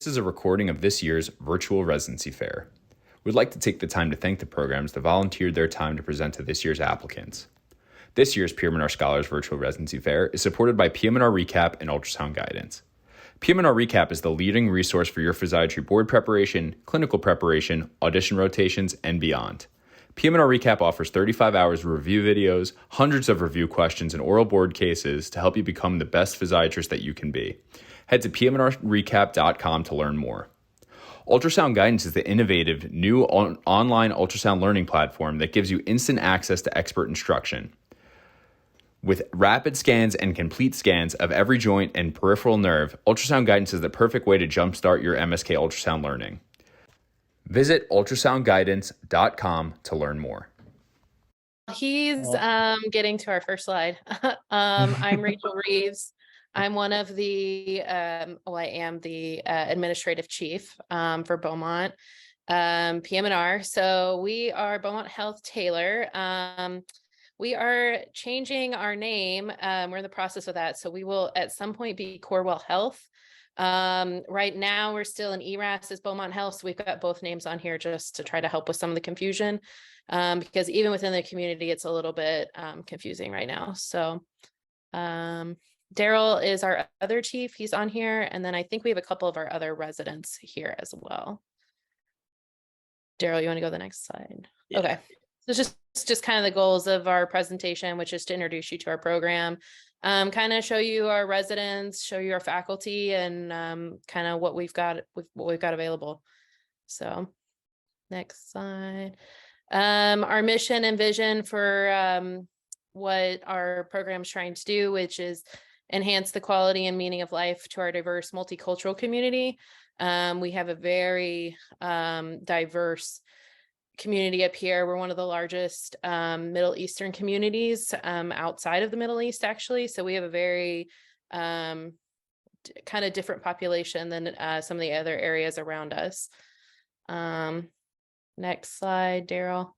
This is a recording of this year's Virtual Residency Fair. We'd like to take the time to thank the programs that volunteered their time to present to this year's applicants. This year's PM&R Scholars Virtual Residency Fair is supported by PM&R Recap and Ultrasound Guidance. PM&R Recap is the leading resource for your physiatry board preparation, clinical preparation, audition rotations, and beyond. PM&R Recap offers 35 hours of review videos, hundreds of review questions, and oral board cases to help you become the best physiatrist that you can be. Head to pmnrrecap.com to learn more. Ultrasound Guidance is the innovative new online ultrasound learning platform that gives you instant access to expert instruction. With rapid scans and complete scans of every joint and peripheral nerve, Ultrasound Guidance is the perfect way to jumpstart your MSK ultrasound learning. Visit ultrasoundguidance.com to learn more. He's getting to our first slide. I'm Rachel Reeves. I'm one of the, I am the administrative chief for Beaumont PM&R. So we are Beaumont Health Taylor. We are changing our name. We're in the process of that. So we will at some point be Corewell Health. Right now we're still in ERAS as Beaumont Health. So we've got both names on here just to try to help with some of the confusion because even within the community, it's a little bit confusing right now. So Daryl is our other chief. He's on here. And then I think we have a couple of our other residents here as well. Daryl, you want to go to the next slide? Yeah. Okay. So just kind of the goals of our presentation, which is to introduce you to our program, kind of show you our residents, show you our faculty, and kind of what we've got available. So next slide. Our mission and vision for what our program is trying to do, which is enhance the quality and meaning of life to our diverse multicultural community. We have a very diverse community up here. We're one of the largest Middle Eastern communities outside of the Middle East, actually. So we have a very kind of different population than some of the other areas around us. Next slide, Daryl.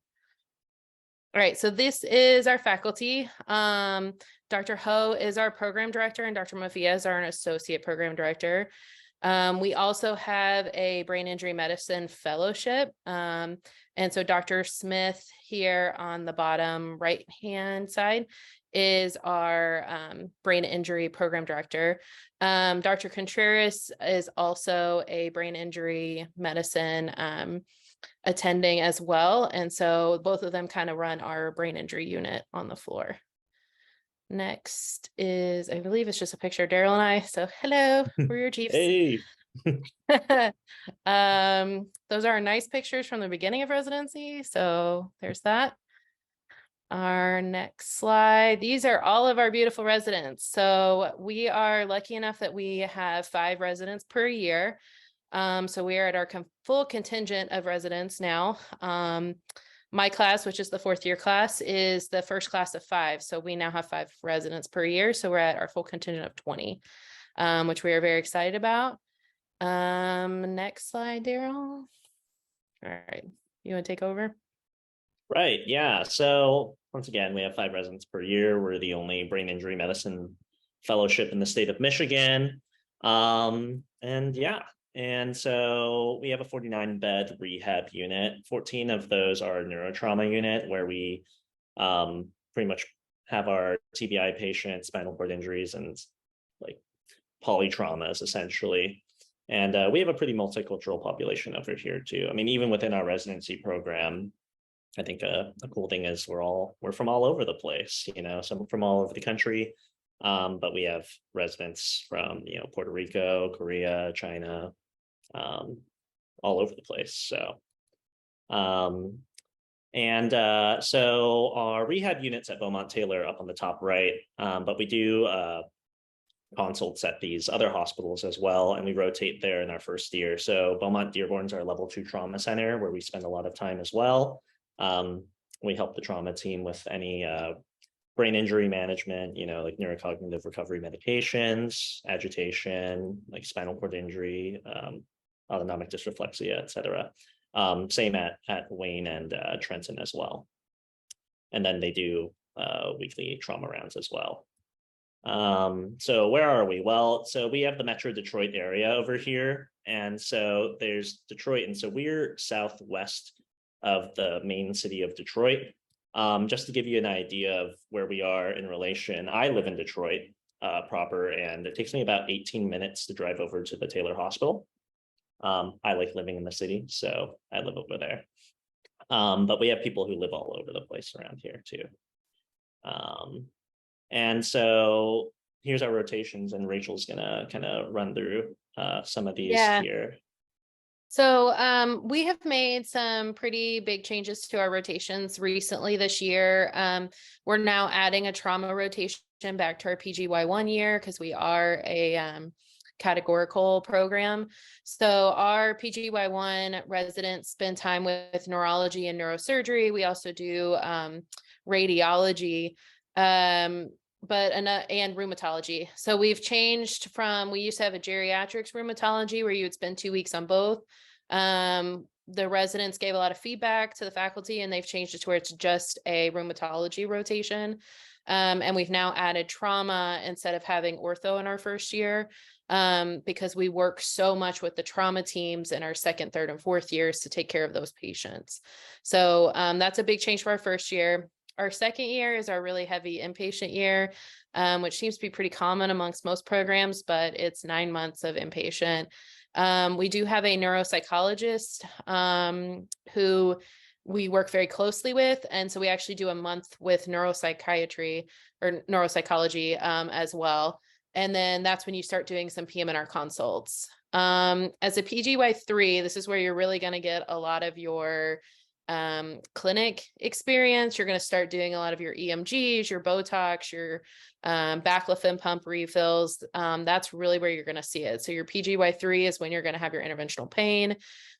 All right, so this is our faculty. Dr. Ho is our program director and Dr. Mafia is our associate program director. We also have a brain injury medicine fellowship. And so Dr. Smith here on the bottom right-hand side is our brain injury program director. Dr. Contreras is also a brain injury medicine attending as well. And so both of them kind of run our brain injury unit on the floor. Next is, I believe it's just a picture of Daryl and I. So hello, we're your chiefs. Hey. Those are nice pictures from the beginning of residency. So there's that. Our next slide. These are all of our beautiful residents. So we are lucky enough that we have 5 residents per year. So we are at our full contingent of residents now. My class, which is the 4th year class, is the first class of 5. So we now have 5 residents per year. So we're at our full contingent of 20, which we are very excited about. Next slide, Daryl. All right. You want to take over? Right. Yeah. So once again, we have 5 residents per year. We're the only brain injury medicine fellowship in the state of Michigan. And so we have a 49-bed rehab unit. 14 of those are neurotrauma unit, where we pretty much have our TBI patients, spinal cord injuries, and like polytraumas essentially. And we have a pretty multicultural population over here too. I mean, even within our residency program, I think a cool thing is we're from all over the place, some from all over the country. But we have residents from, Puerto Rico, Korea, China, all over the place. So, so our rehab units at Beaumont Taylor up on the top right, but we do consults at these other hospitals as well, and we rotate there in our first year. So Beaumont Dearborn's our level 2 trauma center, where we spend a lot of time as well. We help the trauma team with any brain injury management, like neurocognitive recovery medications, agitation, like spinal cord injury, autonomic dysreflexia, etc. Same at Wayne and Trenton as well. And then they do weekly trauma rounds as well. So where are we? Well, so we have the Metro Detroit area over here. And so there's Detroit. And so we're southwest of the main city of Detroit. Just to give you an idea of where we are in relation, I live in Detroit proper, and it takes me about 18 minutes to drive over to the Taylor Hospital. I like living in the city, so I live over there. But we have people who live all over the place around here too. And so here's our rotations, and Rachel's gonna kind of run through some of these here. So we have made some pretty big changes to our rotations recently this year. We're now adding a trauma rotation back to our PGY1 year because we are a categorical program. So our PGY1 residents spend time with neurology and neurosurgery. We also do radiology. And rheumatology. So we've changed from, we used to have a geriatrics rheumatology where you would spend 2 weeks on both. The residents gave a lot of feedback to the faculty, and they've changed it to where it's just a rheumatology rotation. And we've now added trauma instead of having ortho in our first year, because we work so much with the trauma teams in our second, third, and fourth years to take care of those patients. So that's a big change for our first year. Our second year is our really heavy inpatient year, which seems to be pretty common amongst most programs, but it's 9 months of inpatient. We do have a neuropsychologist who we work very closely with. And so we actually do a month with neuropsychiatry or neuropsychology as well. And then that's when you start doing some PM&R consults. As a PGY3, this is where you're really going to get a lot of your clinic experience. You're going to start doing a lot of your EMGs, your Botox, your baclofen pump refills. That's really where you're going to see it. So your PGY3 is when you're going to have your interventional pain.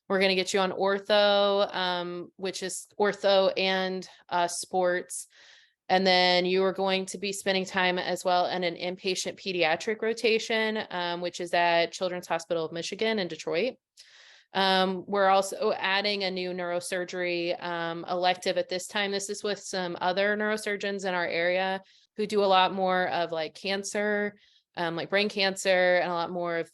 We're going to get you on ortho, which is ortho and sports. And then you are going to be spending time as well in an inpatient pediatric rotation, which is at Children's Hospital of Michigan in Detroit. We're also adding a new neurosurgery elective at this time. This is with some other neurosurgeons in our area who do a lot more of like cancer, like brain cancer, and a lot more of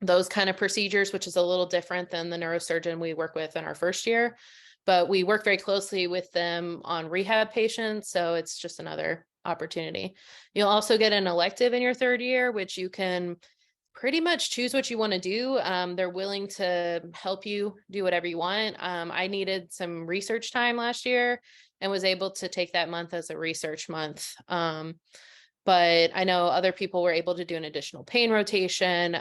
those kind of procedures, which is a little different than the neurosurgeon we work with in our first year. But we work very closely with them on rehab patients. So it's just another opportunity. You'll also get an elective in your third year, which you can pretty much choose what you want to do. They're willing to help you do whatever you want. I needed some research time last year and was able to take that month as a research month. But I know other people were able to do an additional pain rotation,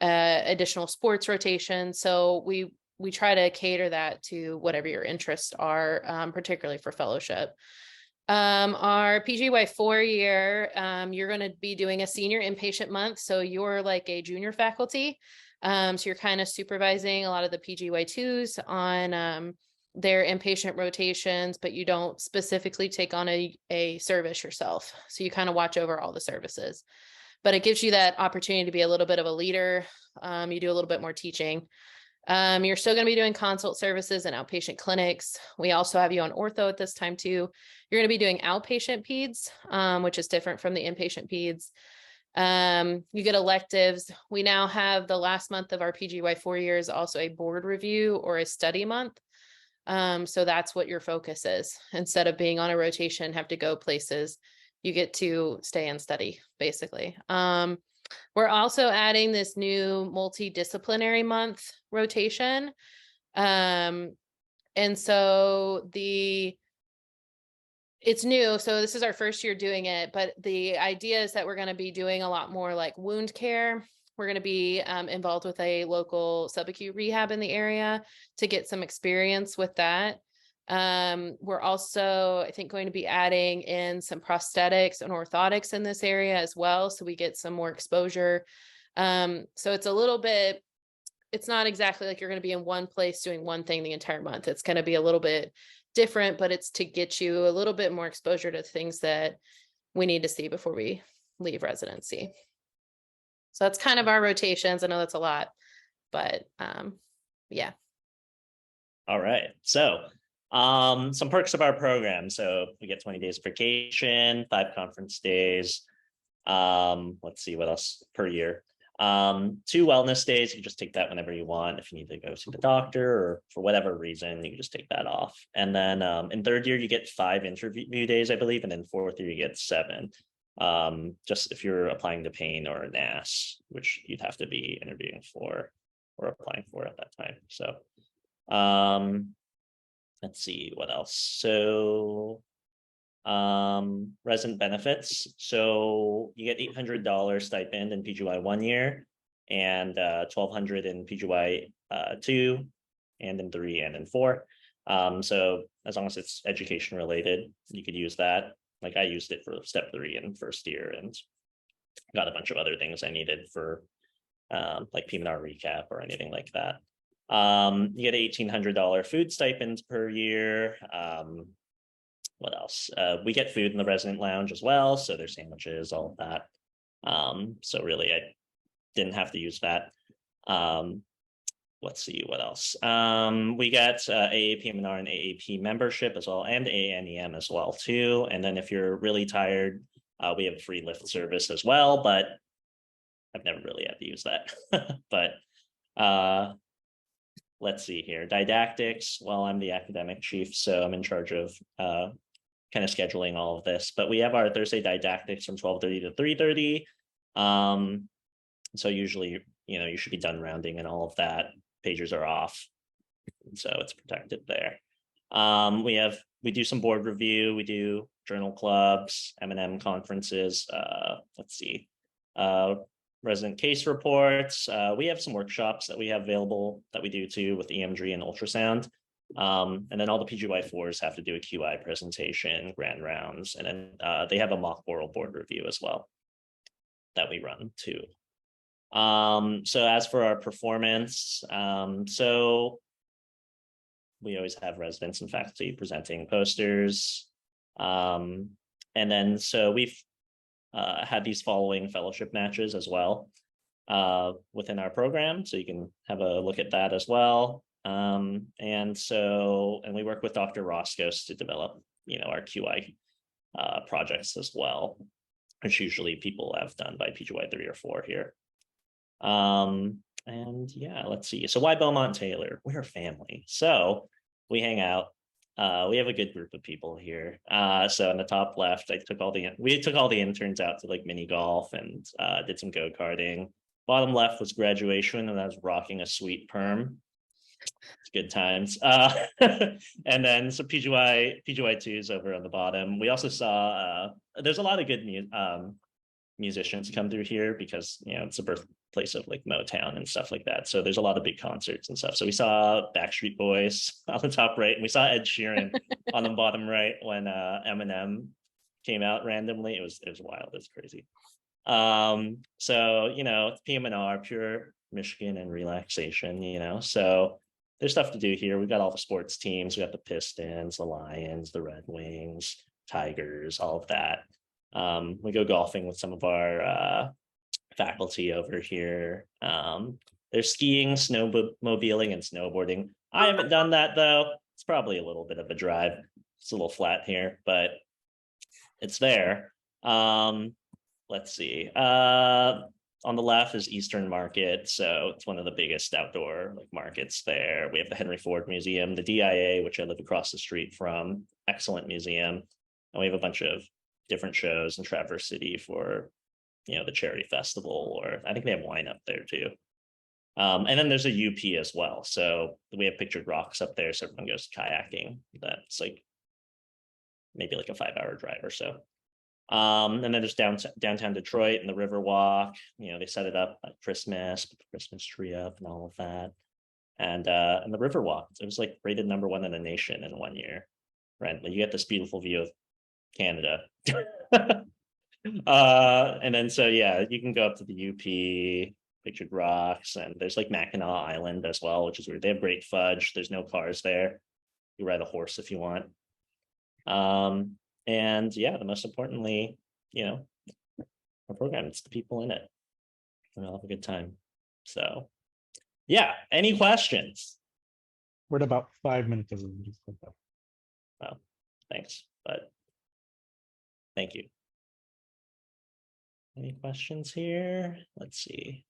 additional sports rotation. So we try to cater that to whatever your interests are, particularly for fellowship. Our PGY4 year, you're going to be doing a senior inpatient month. So you're like a junior faculty. So you're kind of supervising a lot of the PGY2s on their inpatient rotations, but you don't specifically take on a service yourself. So you kind of watch over all the services, but it gives you that opportunity to be a little bit of a leader. You do a little bit more teaching. You're still going to be doing consult services and outpatient clinics. We also have you on ortho at this time too. You're going to be doing outpatient peds, which is different from the inpatient peds. You get electives. We now have the last month of our PGY4 year is also a board review or a study month. So that's what your focus is. Instead of being on a rotation, have to go places, you get to stay and study basically. We're also adding this new multidisciplinary month rotation. And so it's new. So this is our first year doing it, but the idea is that we're going to be doing a lot more like wound care. We're going to be involved with a local subacute rehab in the area to get some experience with that. We're also, I think, going to be adding in some prosthetics and orthotics in this area as well. So we get some more exposure. So it's a little bit, it's not exactly like you're going to be in one place doing one thing the entire month. It's going to be a little bit different, but it's to get you a little bit more exposure to things that we need to see before we leave residency. So that's kind of our rotations. I know that's a lot, but yeah. All right. So some perks of our program. So we get 20 days of vacation, 5 conference days. Let's see what else per year. 2 wellness days, you just take that whenever you want. If you need to go see the doctor or for whatever reason, you can just take that off. And then in 3rd year, you get 5 interview days, I believe. And then 4th year, you get 7. Just if you're applying to Payne or NAS, which you'd have to be interviewing for or applying for at that time. So let's see what else. So resident benefits. So you get $800 stipend in PGY 1 year and $1,200 in PGY 2 and in 3 and in 4. So as long as it's education related, you could use that. Like I used it for step 3 in 1st year and got a bunch of other things I needed for like PM&R recap or anything like that. You get $1,800 food stipends per year. What else? We get food in the resident lounge as well. So there's sandwiches, all of that. So really, I didn't have to use that. Let's see what else. We get AAPM&R and AAP membership as well, and AANEM as well too. And then if you're really tired, we have a free lift service as well, but I've never really had to use that. But let's see here. Didactics. Well, I'm the academic chief, so I'm in charge of kind of scheduling all of this. But we have our Thursday didactics from 12:30 to 3:30. So usually, you should be done rounding and all of that. Pagers are off, so it's protected there. We do some board review. We do journal clubs, M&M conferences. Let's see. Resident case reports. We have some workshops that we have available that we do too with EMG and ultrasound. And then all the PGY4s have to do a QI presentation, grand rounds, and then they have a mock oral board review as well that we run too. So as for our performance, so we always have residents and faculty presenting posters. And then so we've had these following fellowship matches as well within our program. So you can have a look at that as well. And we work with Dr. Roscos to develop, our QI projects as well, which usually people have done by PGY 3 or 4 here. And yeah, let's see. So why Beaumont Taylor? We're a family. So we hang out. We have a good group of people here. So in the top left, we took all the interns out to like mini golf and did some go-karting. Bottom left was graduation, and I was rocking a sweet perm. It's good times. And then some PGY 2s over on the bottom. We also saw there's a lot of good musicians come through here because it's a birthplace of like Motown and stuff like that. So there's a lot of big concerts and stuff. So we saw Backstreet Boys on the top right, and we saw Ed Sheeran on the bottom right when Eminem came out randomly. It was wild. It's crazy. So PM&R, pure Michigan and relaxation. So there's stuff to do here. We've got all the sports teams. We got the Pistons, the Lions, the Red Wings, Tigers, all of that. We go golfing with some of our faculty over here. There's skiing, snowmobiling, and snowboarding. I haven't done that though. It's probably a little bit of a drive. It's a little flat here, but it's there. Let's see. On the left is Eastern Market, so it's one of the biggest outdoor markets there. We have the Henry Ford Museum, the DIA, which I live across the street from. Excellent museum. And we have a bunch of different shows in Traverse City for the Cherry Festival, or I think they have wine up there too. And then there's a UP as well. So we have pictured rocks up there, so everyone goes kayaking. That's maybe a 5-hour drive or so. And then there's downtown Detroit and the Riverwalk. They set it up at Christmas, put the Christmas tree up and all of that. And the Riverwalk, it was rated #1 in the nation in 1 year. Right, you get this beautiful view of Canada. And then you can go up to the UP, pictured rocks, and there's Mackinac Island as well, which is where they have great fudge. There's no cars there. You ride a horse if you want. And the most importantly, our program, it's the people in it. And I'll have a good time. So any questions? We're at about 5 minutes. Well, thanks, but thank you. Any questions here? Let's see.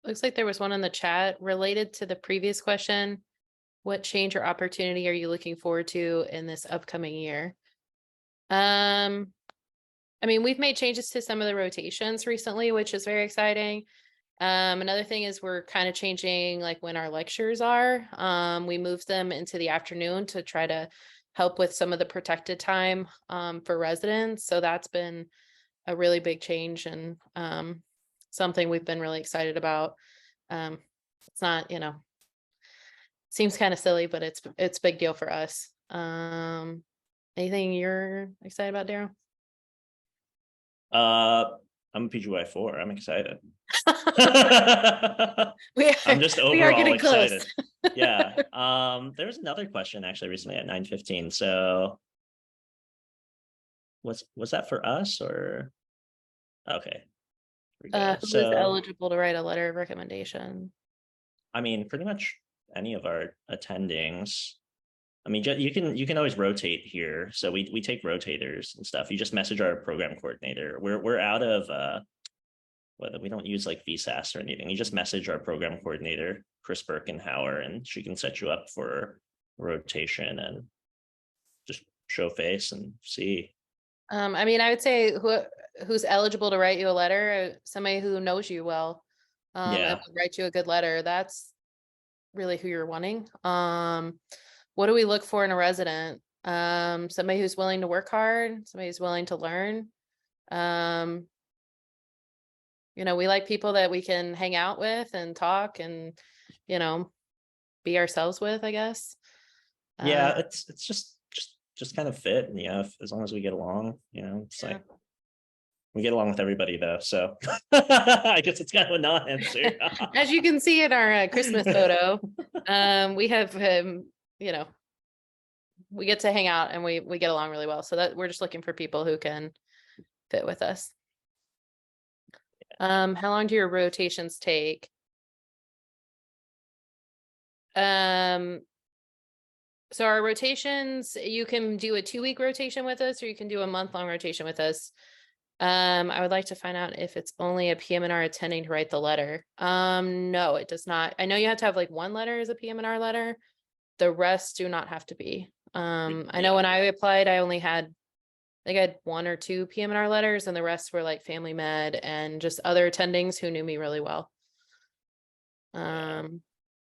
Looks like there was one in the chat related to the previous question. What change or opportunity are you looking forward to in this upcoming year? I mean, we've made changes to some of the rotations recently, which is very exciting. Another thing is we're kind of changing like when our lectures are. We moved them into the afternoon to try to help with some of the protected time for residents. So that's been a really big change and something we've been really excited about. It's not, you know, seems kind of silly, but it's a big deal for us. Anything you're excited about, Daryl? I'm a PGY4. I'm excited. We I'm just we are overall getting excited. close. Yeah. There was another question actually recently at 9:15. So was that for us or okay. Here we go. Who is So eligible to write a letter of recommendation? I mean, pretty much any of our attendings. I mean, you can always rotate here. So we take rotators and stuff. You just message our program coordinator. We're out of whether we don't use like VSAS or anything. You just message our program coordinator, Chris Birkenhauer, and she can set you up for rotation and just show face and see. I mean, I would say who's eligible to write you a letter, somebody who knows you well, and Yeah. will write you a good letter. That's really who you're wanting. What do we look for in a resident? Somebody who's willing to work hard, somebody who's willing to learn. You know, we like people that we can hang out with and talk and, you know, be ourselves with, I guess. Yeah, it's just kind of fit. And yeah, as long as we get along, you know, it's Yeah. like we get along with everybody though. So I guess it's kind of a non-answer. As you can see in our Christmas photo, we have you know, we get to hang out and we get along really well. So that we're just looking for people who can fit with us. How long do your rotations take? So our rotations, you can do a 2-week rotation with us, or you can do a month-long rotation with us. I would like to find out if it's only a PM&R attending to write the letter. No, it does not. I know you have to have like one letter as a PM&R letter. The rest do not have to be. I know when I applied, I only had, I think I had 1 or 2 PM&R letters, and the rest were like family med and just other attendings who knew me really well. And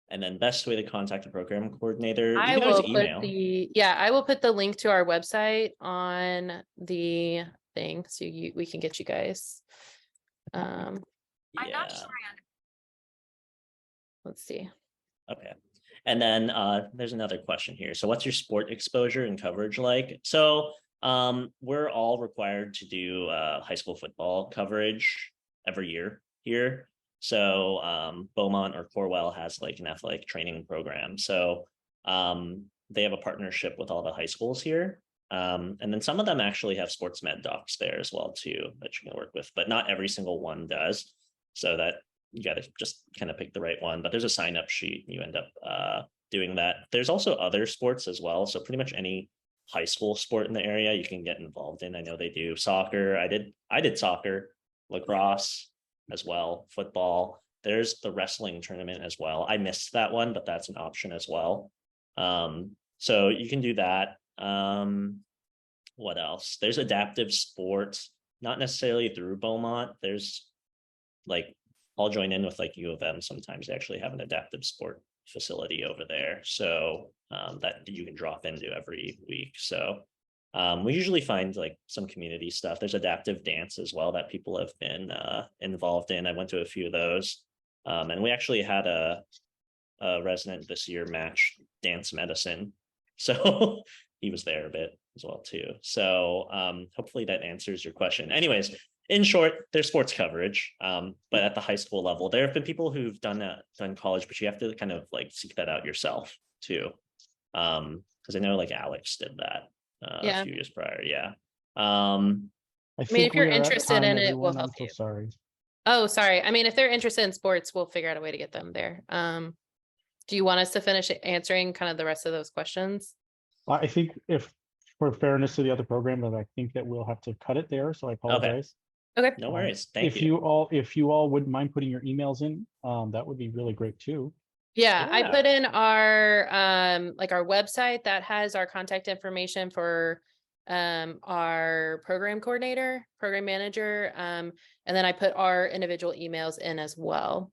then best way to contact the program coordinator. You I can always will put email. I will put the link to our website on the thing so we can get you guys. Yeah. Let's see. Okay. And then there's another question here. So what's your sport exposure and coverage like? So we're all required to do high school football coverage every year here. So Beaumont or Corwell has like an athletic training program. So they have a partnership with all the high schools here. And then some of them actually have sports med docs there as well too that you can work with, but not every single one does. So that you got to just kind of pick the right one. But there's a sign up sheet and you end up doing that. There's also other sports as well. So pretty much any high school sport in the area you can get involved in. I know they do soccer. I did soccer, lacrosse as well, football. There's the wrestling tournament as well. I missed that one, but that's an option as well. So you can do that. What else? There's adaptive sports, not necessarily through Beaumont. There's like, I'll join in with like U of M. Sometimes they actually have an adaptive sport facility over there. So that you can drop into every week. So we usually find like some community stuff. There's adaptive dance as well that people have been involved in. I went to a few of those. And we actually had a resident this year match dance medicine. So he was there a bit as well too. So hopefully that answers your question. Anyways, in short, there's sports coverage, but at the high school level, there have been people who've done college, but you have to kind of like seek that out yourself too. Because I know like Alex did that a few years prior. Yeah. I mean, think if you're we are at interested time, in it, everyone. we'll I'm help so you. sorry. Oh, sorry. I mean, if they're interested in sports, we'll figure out a way to get them there. Do you want us to finish answering kind of the rest of those questions? I think if for fairness to the other program, that I think that we'll have to cut it there. So I apologize. Okay. No worries. Thank If you. if you all wouldn't mind putting your emails in, that would be really great too. Yeah, I Yeah. put in our like our website that has our contact information for our program coordinator, program manager, and then I put our individual emails in as well.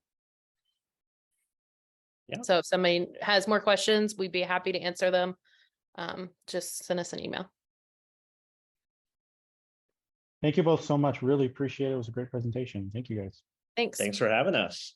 Yeah. So if somebody has more questions, we'd be happy to answer them. Just send us an email. Thank you both so much. Really appreciate it. It was a great presentation. Thank you guys. Thanks. Thanks for having us.